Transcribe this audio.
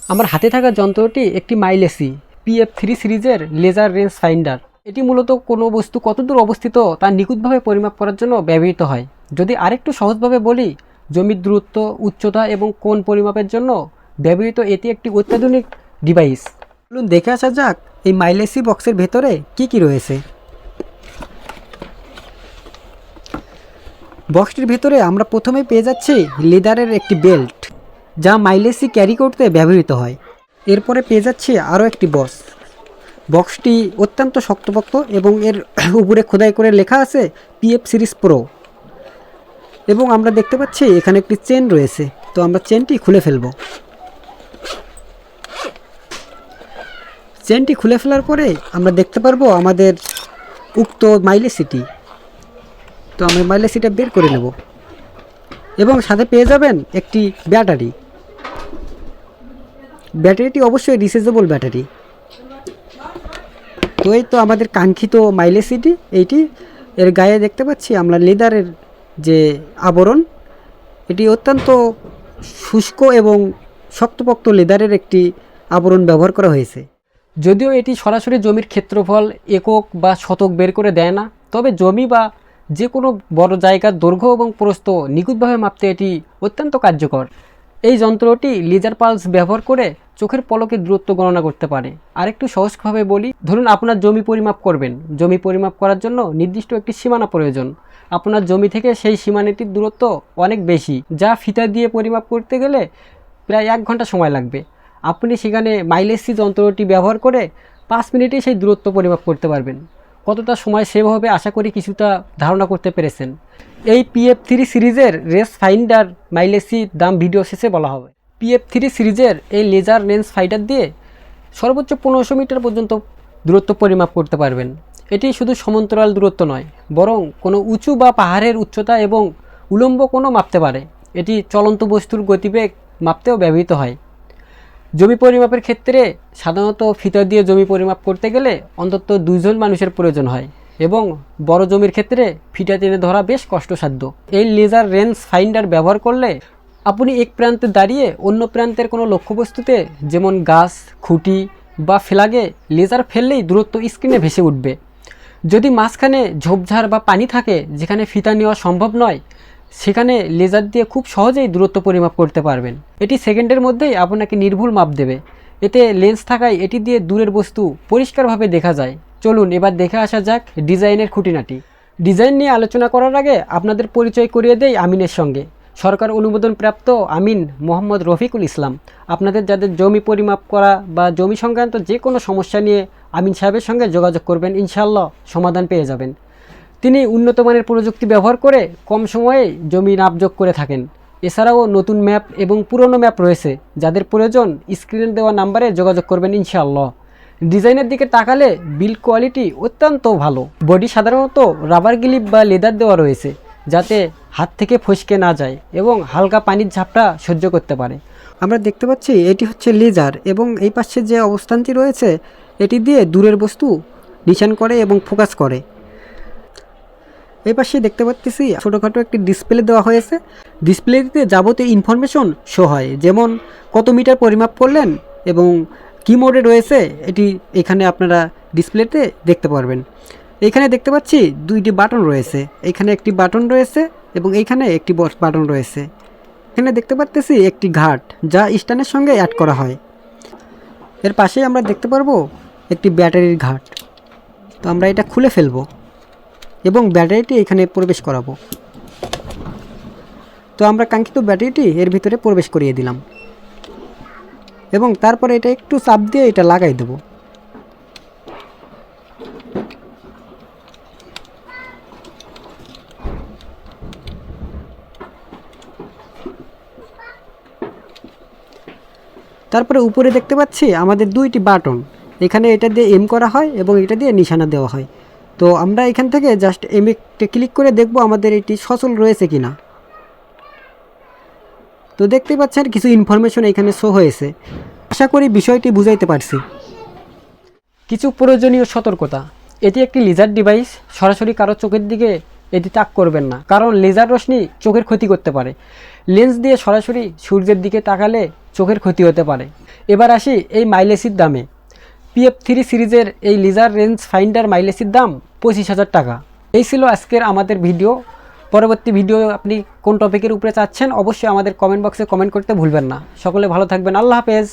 আমার হাতে থাকা যন্ত্রটি একটি মাইলেসি PF3 সিরিজের লেজার রেঞ্জ ফাইন্ডার। এটি মূলত কোনো বস্তু কতদূর অবস্থিত তা নিখুঁতভাবে পরিমাপ করার জন্য ব্যবহৃত হয়। যদি আরেকটু সহজভাবে বলি, জমির দূরত্ব, উচ্চতা এবং কোণ পরিমাপের জন্য ব্যবহৃত এটি একটি অত্যাধুনিক ডিভাইস। চলুন দেখে আসা যাক এই মাইলেসি বক্সের ভেতরে কি রয়েছে। বক্সটির ভেতরে আমরা প্রথমেই পেয়ে যাচ্ছি লেদারের একটি বেল্ট, যা মাইলেসি ক্যারি করতে ব্যবহৃত হয়। এরপরে পেয়ে যাচ্ছি আরও একটি বক্সটি অত্যন্ত শক্তপোক্ত এবং এর উপরে খোদাই করে লেখা আছে PF সিরিজ প্রো। এবং আমরা দেখতে পাচ্ছি এখানে একটি চেন রয়েছে, তো আমরা চেনটি খুলে ফেলব। চেনটি খুলে ফেলার পরে আমরা দেখতে পারবো আমাদের উক্ত মাইলেসিটি। তো আমরা মাইলেসিটা বের করে নেব এবং সাথে পেয়ে যাবেন একটি ব্যাটারিটি অবশ্যই রিচার্জেবল ব্যাটারি। তো এই তো আমাদের কাঙ্ক্ষিত মাইলেসিটি এইটি। এর গায়ে দেখতে পাচ্ছি আমরা লেদারের যে আবরণ, এটি অত্যন্ত শুষ্ক এবং শক্তপোক্ত লেদারের একটি আবরণ ব্যবহার করা হয়েছে। যদিও এটি সরাসরি জমির ক্ষেত্রফল একক বা শতক বের করে দেয় না, তবে জমি বা যে কোনো বড় জায়গার দৈর্ঘ্য এবং প্রস্থ নিখুঁতভাবে মাপতে এটি অত্যন্ত কার্যকর। এই যন্ত্রটি লেজার পালস ব্যবহার করে চোখের পলকে দূরত্ব গণনা করতে পারে। আরেকটু সহজভাবে বলি, ধরুন আপনার জমি পরিমাপ করবেন। জমি পরিমাপ করার জন্য নির্দিষ্ট একটি সীমানা প্রয়োজন। আপনার জমি থেকে সেই সীমানাটির দূরত্ব অনেক বেশি, যা ফিতা দিয়ে পরিমাপ করতে গেলে প্রায় 1 ঘন্টা সময় লাগবে। আপনি সেখানে মাইলেসি যন্ত্রটি ব্যবহার করে 5 মিনিটেই সেই দূরত্ব পরিমাপ করতে পারবেন। কতটা সময় সেভ হবে আশা করি কিছুটা ধারণা করতে পেরেছেন। এই PF3 সিরিজের রেঞ্জ ফাইন্ডার মাইলেসির দাম ভিডিও শেষে বলা হবে। PF3 সিরিজের এই লেজার রেঞ্জ ফাইন্ডার দিয়ে সর্বোচ্চ 1500 মিটার পর্যন্ত দূরত্ব পরিমাপ করতে পারবেন। এটি শুধু সমান্তরাল দূরত্ব নয়, বরং কোনো উঁচু বা পাহাড়ের উচ্চতা এবং উলম্ব কোণও মাপতে পারে। এটি চলন্ত বস্তুর গতিবেগ মাপতেও ব্যবহৃত হয়। জমি পরিমাপের ক্ষেত্রে সাধারণত ফিতা দিয়ে জমি পরিমাপ করতে গেলে অন্তত 2 জন মানুষের প্রয়োজন হয় এবং বড় জমির ক্ষেত্রে ফিতা টেনে ধরা বেশ কষ্টসাধ্য। এই লেজার রেঞ্জ ফাইন্ডার ব্যবহার করলে আপনি এক প্রান্তে দাঁড়িয়ে অন্য প্রান্তের কোনো লক্ষ্যবস্তুতে, যেমন গাছ, খুঁটি বা ফ্ল্যাগে লেজার ফেললেই দূরত্ব স্ক্রিনে ভেসে উঠবে। যদি মাঝখানে ঝোপঝাড় বা পানি থাকে যেখানে ফিতা নেওয়া সম্ভব নয়, সেখানে লেজার দিয়ে খুব সহজেই দূরত্ব পরিমাপ করতে পারবেন। এটি সেকেন্ডের মধ্যেই আপনাকে নির্ভুল মাপ দেবে। এতে লেন্স থাকায় এটি দিয়ে দূরের বস্তু পরিষ্কারভাবে দেখা যায়। চলুন এবার দেখে আসা যাক ডিজাইনের খুঁটিনাটি। ডিজাইন নিয়ে আলোচনা করার আগে আপনাদের পরিচয় করিয়ে দেই আমিনের সঙ্গে। সরকার অনুমোদনপ্রাপ্ত আমিন মোহাম্মদ রফিকুল ইসলাম। আপনাদের যাদের জমি পরিমাপ করা বা জমি সংক্রান্ত যে কোনো সমস্যা নিয়ে আমিন সাহেবের সঙ্গে যোগাযোগ করবেন, ইনশাআল্লাহ সমাধান পেয়ে যাবেন। তিনি উন্নত মানের প্রযুক্তি ব্যবহার করে কম সময়ে জমি নাপযোগ করে থাকেন। এছাড়াও নতুন ম্যাপ এবং পুরনো ম্যাপ রয়েছে। যাদের প্রয়োজন স্ক্রিনে দেওয়া নাম্বারে যোগাযোগ করবেন ইনশাআল্লাহ। ডিজাইনের দিকে তাকালে বিল্ড কোয়ালিটি অত্যন্ত ভালো। বডি সাধারণত রাবার গ্লিপ বা লেদার দেওয়া রয়েছে, যাতে হাত থেকে ফসকে না যায় এবং হালকা পানির ঝাপটা সহ্য করতে পারে। আমরা দেখতে পাচ্ছি এটি হচ্ছে লেজার এবং এই পাশে যে অবস্থানটি রয়েছে এটি দিয়ে দূরের বস্তু নিশান করে এবং ফোকাস করে। এই পাশে দেখতে পাচ্ছি ছোটোখাটো একটি ডিসপ্লে দেওয়া হয়েছে। ডিসপ্লেতে যাবতীয় ইনফরমেশন শো হয়, যেমন কত মিটার পরিমাপ করলেন এবং কি মোডে রয়েছে এটি এখানে আপনারা ডিসপ্লেতে দেখতে পারবেন। এখানে দেখতে পাচ্ছি 2টি বাটন রয়েছে। এখানে একটি বাটন রয়েছে এবং এইখানে একটি বাটন রয়েছে। এখানে দেখতে পাচ্ছি একটি ঘাট, যা স্ট্যান্ডের সঙ্গে অ্যাড করা হয়। এর পাশেই আমরা দেখতে পারবো একটি ব্যাটারির ঘাট। তো আমরা এটা খুলে ফেলবো এবং ব্যাটারিটি এখানে প্রবেশ করাবো। তো আমরা কাঙ্ক্ষিত ব্যাটারিটি এর ভিতরে প্রবেশ করিয়ে দিলাম এবং তারপরে এটা একটু চাপ দিয়ে এটা লাগাই দেব। তারপরে উপরে দেখতে পাচ্ছি আমাদের 2টি বাটন। এখানে এটা দিয়ে এম করা হয় এবং এটা দিয়ে নিশানা দেওয়া হয়। তো আমরা এখান থেকে জাস্ট এম এ ক্লিক করে দেখব আমাদের এটি সচল রয়েছে কিনা। তো দেখতে পাচ্ছেন কিছু ইনফরমেশন এখানে শো হয়েছে। আশা করি বিষয়টি বুঝাইতে পারছি। কিছু প্রয়োজনীয় সতর্কতা। এটি একটি লেজার ডিভাইস। সরাসরি কারো চোখের দিকে এটি তাক করবেন না, কারণ লেজার রশ্মি চোখের ক্ষতি করতে পারে। লেন্স দিয়ে সরাসরি সূর্যের দিকে তাকালে চোখের ক্ষতি হতে পারে। এবার আসি এই মাইলেসির দামে। PF3 সিরিজের এই লিজার রেঞ্জ ফাইন্ডার মাইলেসির দাম 25,000 টাকা। এই ছিল আজকের আমাদের ভিডিও। পরবর্তী ভিডিও আপনি কোন টপিকের উপরে চাচ্ছেন অবশ্যই আমাদের কমেন্ট বক্সে কমেন্ট করতে ভুলবেন না। সকলে ভালো থাকবেন। আল্লাহ হাফেজ।